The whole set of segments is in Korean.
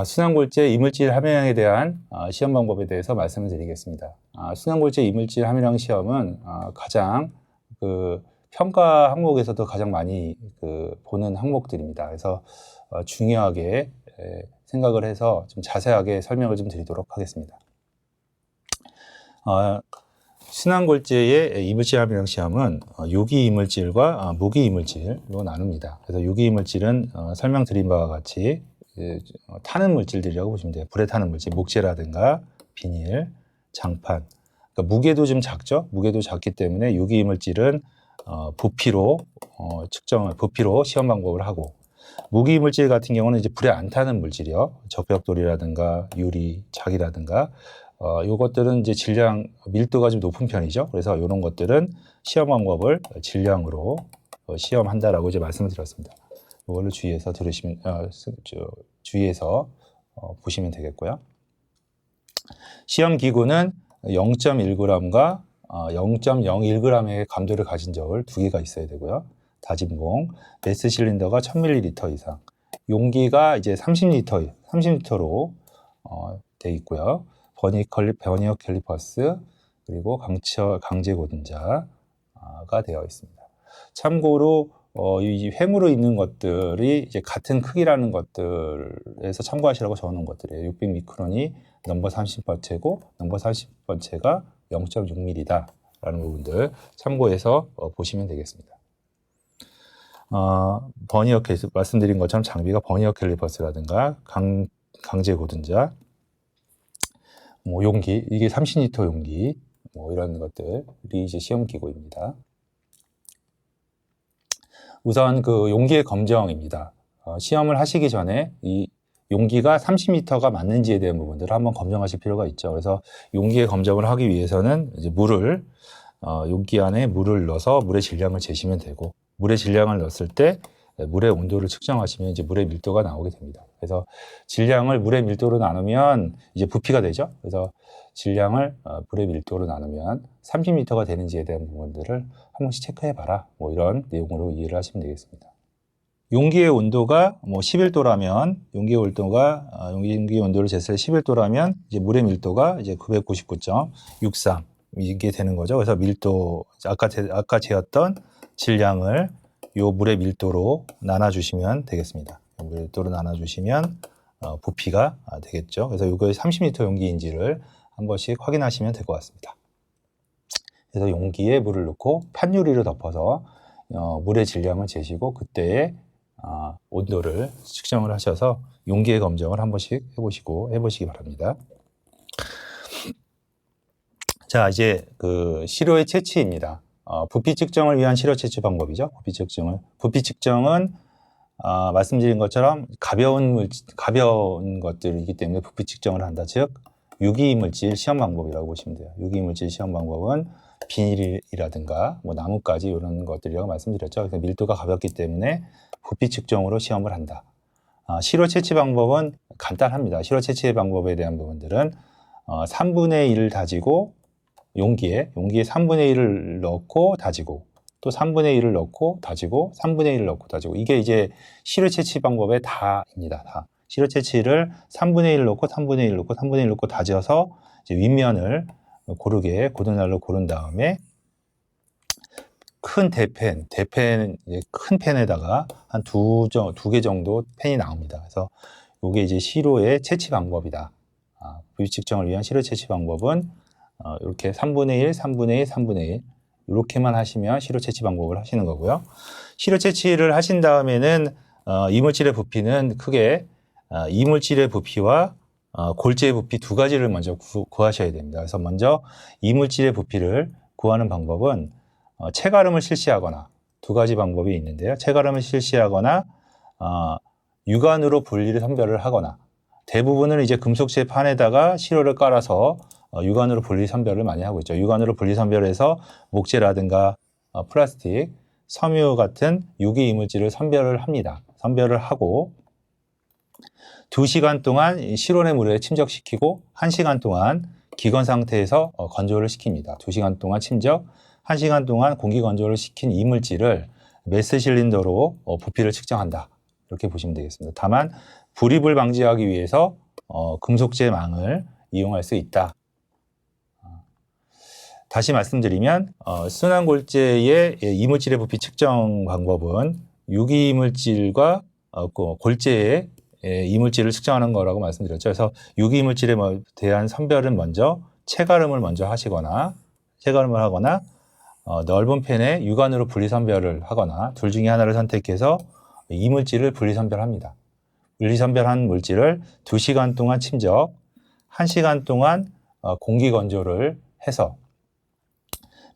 순환골재 이물질 함유량에 대한 시험 방법에 대해서 말씀을 드리겠습니다. 순환골재 이물질 함유량 시험은 가장 평가 항목에서도 가장 많이 보는 항목들입니다. 그래서 중요하게 생각을 해서 좀 자세하게 설명을 좀 드리도록 하겠습니다. 순환골재의 이물질 함유량 시험은 유기 이물질과 무기 이물질로 나눕니다. 그래서 유기 이물질은 설명드린 바와 같이 타는 물질들이라고 보시면 돼요. 불에 타는 물질, 목재라든가 비닐, 장판. 그러니까 무게도 좀 작죠. 무게도 작기 때문에 유기 이물질은 부피로 부피로 시험 방법을 하고, 무기 이물질 같은 경우는 이제 불에 안 타는 물질이요. 적벽돌이라든가 유리, 작이라든가 요것들은 이제 질량, 밀도가 좀 높은 편이죠. 그래서 이런 것들은 시험 방법을 질량으로 시험한다라고 이제 말씀을 드렸습니다. 이걸로 주의해서 주의해서 보시면 되겠고요. 시험 기구는 0.1g과 0.01g의 감도를 가진 저울 2개가 있어야 되고요. 다진봉, 메스 실린더가 1000ml 이상, 용기가 이제 30L로 돼 있고요. 버니어 캘리퍼스, 그리고 강제 고등자가 되어 있습니다. 참고로 이 횡으로 있는 것들이 이제 같은 크기라는 것들에서 참고하시라고 적어놓은 것들이에요. 600미크론이 넘버 30번째고 넘버 40번째가 0.6mm다 라는 부분들 참고해서 보시면 되겠습니다. 말씀드린 것처럼 장비가 버니어 캘리퍼스라든가 강제 고등자, 용기, 이게 30L 용기, 이런 것들이 이제 시험 기구입니다. 우선 용기의 검정입니다. 시험을 하시기 전에 이 용기가 30m가 맞는지에 대한 부분들을 한번 검증하실 필요가 있죠. 그래서 용기의 검정을 하기 위해서는 이제 용기 안에 물을 넣어서 물의 질량을 재시면 되고, 물의 질량을 넣었을 때 물의 온도를 측정하시면 이제 물의 밀도가 나오게 됩니다. 그래서 질량을 물의 밀도로 나누면 이제 부피가 되죠. 그래서 질량을 물의 밀도로 나누면 30m가 되는지에 대한 부분들을 한 번씩 체크해봐라. 이런 내용으로 이해를 하시면 되겠습니다. 용기의 온도가 11도라면, 용기의 온도를 쟀을 때 11도라면 이제 물의 밀도가 이제 999.63 이게 되는 거죠. 그래서 밀도, 아까 재었던 질량을 요 물의 밀도로 나눠주시면 되겠습니다. 밀도로 나눠주시면 부피가 되겠죠. 그래서 이거 30L 용기인지를 한 번씩 확인하시면 될 것 같습니다. 그래서 용기에 물을 넣고 판유리를 덮어서 물의 질량을 재시고 그때의 온도를 측정을 하셔서 용기의 검정을 한 번씩 해보시기 바랍니다. 자, 이제 시료의 채취입니다. 부피 측정을 위한 시료 채취 방법이죠. 부피 측정은 말씀드린 것처럼 가벼운 것들이기 때문에 부피 측정을 한다. 즉 유기이물질 시험 방법이라고 보시면 돼요. 유기이물질 시험 방법은 비닐이라든가 나뭇가지 이런 것들이라고 말씀드렸죠. 그래서 밀도가 가볍기 때문에 부피 측정으로 시험을 한다. 시료 채취 방법은 간단합니다. 시료 채취 방법에 대한 부분들은 3분의 1을 다지고 용기에 3분의 1을 넣고 다지고, 또 3분의 1을 넣고 다지고, 3분의 1을 넣고 다지고, 이게 이제 시료 채취 방법의 다입니다. 다. 시료 채취를 3분의 1을 넣고 3분의 1을 넣고 3분의 1을 넣고 다져서 이제 윗면을 고르게 고등날로 고른 다음에 큰 큰 팬에다가 한 두 개 정도 팬이 나옵니다. 그래서 이게 이제 시료의 채취 방법이다. 부피 측정을 위한 시료 채취 방법은 이렇게 3분의 1, 3분의 1, 3분의 1 이렇게만 하시면 시료 채취 방법을 하시는 거고요. 시료 채취를 하신 다음에는 이물질의 부피는 크게 이물질의 부피와 골재의 부피 두 가지를 먼저 구하셔야 됩니다. 그래서 먼저 이물질의 부피를 구하는 방법은 체가름을 실시하거나 두 가지 방법이 있는데요. 체가름을 실시하거나 육안으로 분리를 선별을 하거나, 대부분은 이제 금속재 판에다가 시료를 깔아서 육안으로 분리 선별을 많이 하고 있죠. 육안으로 분리 선별해서 목재라든가 플라스틱, 섬유 같은 유기 이물질을 선별을 합니다. 선별을 하고 2시간 동안 실온의 물에 침적시키고 1시간 동안 기건 상태에서 건조를 시킵니다. 2시간 동안 침적, 1시간 동안 공기 건조를 시킨 이물질을 메스 실린더로 부피를 측정한다. 이렇게 보시면 되겠습니다. 다만 불입을 방지하기 위해서 금속재 망을 이용할 수 있다. 다시 말씀드리면 순환골재의 이물질의 부피 측정 방법은 유기이물질과 골재의 이물질을 측정하는 거라고 말씀드렸죠. 그래서 유기이물질에 대한 선별은 먼저 체가름을 먼저 하시거나 넓은 펜에 육안으로 분리선별을 하거나 둘 중에 하나를 선택해서 이물질을 분리선별합니다. 분리선별한 물질을 2시간 동안 침적, 1시간 동안 공기건조를 해서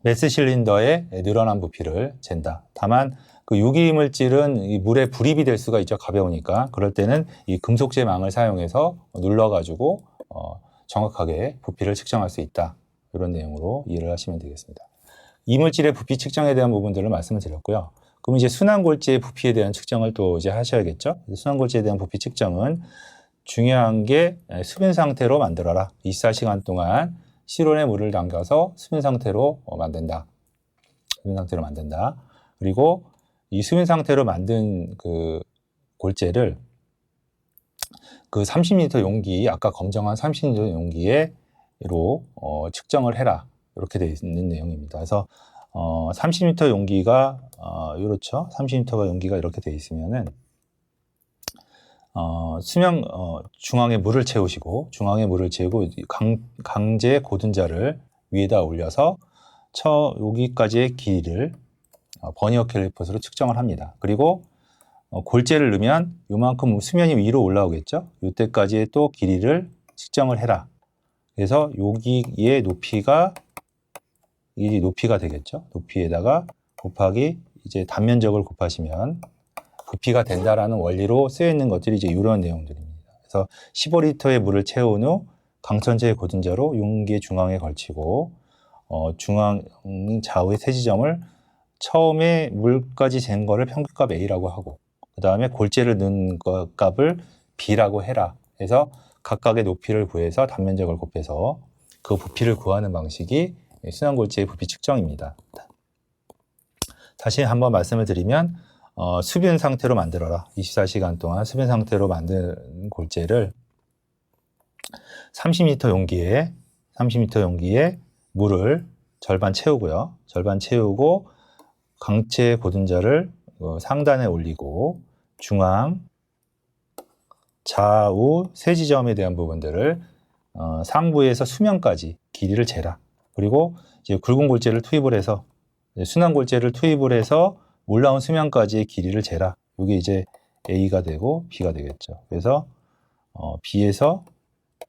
메스 실린더에 늘어난 부피를 잰다. 다만 그 유기이물질은 이 물에 불입이 될 수가 있죠. 가벼우니까. 그럴 때는 이 금속재 망을 사용해서 눌러가지고 정확하게 부피를 측정할 수 있다. 이런 내용으로 이해를 하시면 되겠습니다. 이물질의 부피 측정에 대한 부분들을 말씀을 드렸고요. 그럼 이제 순환골재의 부피에 대한 측정을 또 이제 하셔야겠죠. 순환골재에 대한 부피 측정은 중요한 게 수분 상태로 만들어라. 24시간 동안 실온에 물을 담가서 수분 상태로 만든다. 수분 상태로 만든다. 그리고 이 수분 상태로 만든 그 골재를 그 30리터 용기, 아까 검정한 30리터 용기로 측정을 해라. 이렇게 되어 있는 내용입니다. 그래서 30리터 용기가 이렇죠. 30리터가 용기가 이렇게 되어 있으면은 중앙에 물을 채우시고 강제 고등자를 위에다 올려서 여기까지의 길이를 버니어 캘리퍼스로 측정을 합니다. 그리고 골재를 넣으면 이만큼 수면이 위로 올라오겠죠. 이때까지의 또 길이를 측정을 해라. 그래서 여기의 높이가 되겠죠. 높이에다가 곱하기 이제 단면적을 곱하시면 부피가 된다라는 원리로 쓰여 있는 것들이 이제 이런 내용들입니다. 그래서 15리터의 물을 채운 후 강천체의 고등자로 용기의 중앙에 걸치고 중앙 좌우의 세 지점을 처음에 물까지 잰 거를 평균값 A라고 하고 그 다음에 골재를 넣은 값을 B라고 해라. 해서 각각의 높이를 구해서 단면적을 곱해서 그 부피를 구하는 방식이 순환골재의 부피 측정입니다. 다시 한번 말씀을 드리면 수분 상태로 만들어라. 24시간 동안 수분 상태로 만든 골재를 30리터 용기에 물을 절반 채우고요. 절반 채우고 강체 고등자를 상단에 올리고 중앙, 좌우 세 지점에 대한 부분들을 상부에서 수면까지 길이를 재라. 그리고 이제 굵은 골재를 투입을 해서 순환골재를 투입을 해서 올라온 수면까지의 길이를 재라. 이게 이제 A가 되고 B가 되겠죠. 그래서 B에서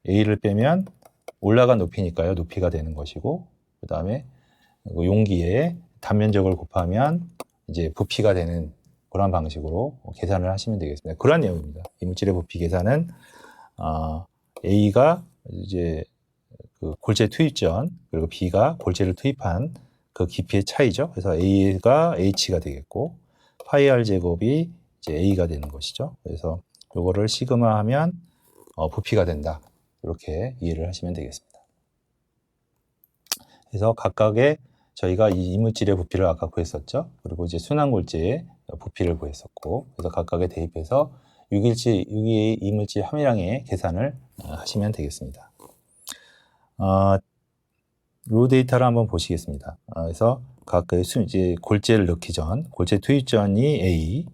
A를 빼면 올라간 높이니까요. 높이가 되는 것이고 그 다음에 용기에 단면적을 곱하면 이제 부피가 되는 그런 방식으로 계산을 하시면 되겠습니다. 그런 내용입니다. 이물질의 부피 계산은 A가 이제 그 골재 투입 전 그리고 B가 골재를 투입한 그 깊이의 차이죠. 그래서 A가 H가 되겠고 파이 R 제곱이 이제 A가 되는 것이죠. 그래서 이거를 시그마하면 부피가 된다. 이렇게 이해를 하시면 되겠습니다. 그래서 각각의 저희가 이 이물질의 부피를 아까 구했었죠. 그리고 이제 순환골재의 부피를 구했었고 그래서 각각에 대입해서 유기의 이물질 함유량의 계산을 하시면 되겠습니다. 로 데이터를 한번 보시겠습니다. 그래서 각각의 이제 골재를 넣기 전, 골재 투입 전이 A가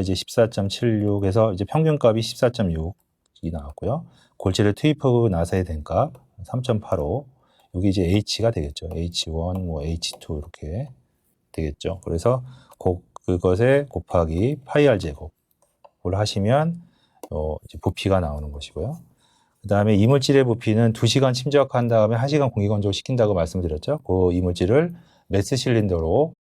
이제 14.76에서 이제 평균값이 14.6이 나왔고요. 골재를 투입하고 나서의 된 값 3.85. 여기 이제 H가 되겠죠. H1, 뭐 H2 이렇게 되겠죠. 그래서 그것에 곱하기 파이 R 제곱을 하시면 이제 부피가 나오는 것이고요. 그 다음에 이물질의 부피는 2시간 침적한 다음에 1시간 공기건조를 시킨다고 말씀드렸죠. 그 이물질을 메스 실린더로